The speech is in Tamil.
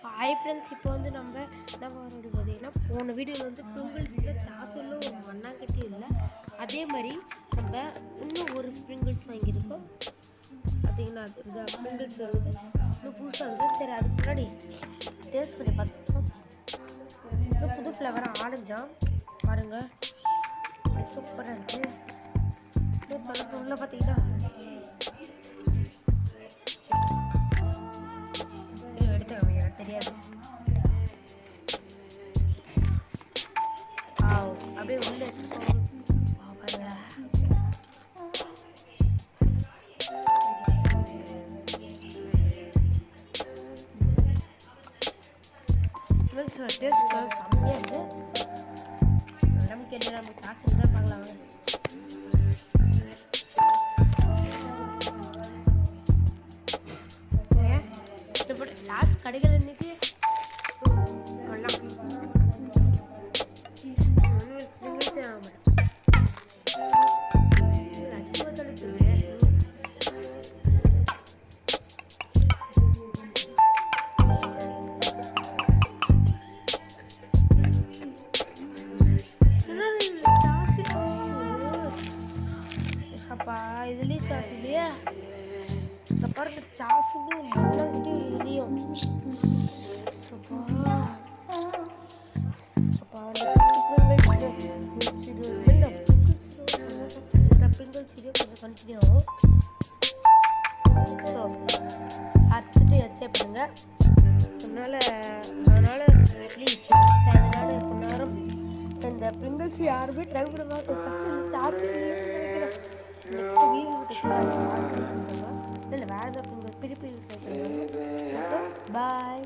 ஹாய் ஃப்ரெண்ட்ஸ், இப்போ வந்து நம்ம என்ன பார்க்க பார்த்தீங்கன்னா, போன வீடியோவில் வந்து ஸ்ப்ரிங்கிள்ஸில் சாசலும் ஒரு மண்ணாங்கட்டி இல்லை. அதே மாதிரி நம்ம இன்னும் ஒரு ஸ்ப்ரிங்கிள்ஸ் வாங்கியிருக்கோம். பார்த்தீங்கன்னா அது இந்த ஸ்ப்ரிங்கிள்ஸ் வந்து இன்னும் புதுசாக இருக்குது. சரி, அதுக்கு முன்னாடி டேஸ்ட் பண்ணி பார்த்தோம். இன்னும் புது ஃப்ளவராக ஆரஞ்சாம் பாருங்கள், சூப்பராக இருக்குது. இன்னும் சொல்ல உள்ள பார்த்தீங்கன்னா தெரியாது. அப்படியே உள்ள செம்மையா இருக்கு. நமக்கு என்ன, நம்ம காசு தான் பார்க்கலாம். காசு கடைகள் இன்னைக்கு இதுலேயும் சாஸ் இல்லையா? இந்த பாருங்க, சாஸும் மண்ணாங்கட்டி இதுலேயும். கண்டினியூ ஆகும். ஸோ அரைச்சிட்டு என்ஜாய் பண்ணுங்க. அதனால் ப்ளீஸ் அதனால் கொஞ்ச நேரம் இந்த ப்ரிங்கிள்ஸ் யாருமே ட்ரை பண்ண மாட்டோம். ஃபஸ்ட்டு சார்ஜ் நினைக்கிறேன். நெக்ஸ்ட் வீடியோ இல்லை வேறு ஏதாவது ப்ரிங்கிள் பிரிப்பில் பாய்.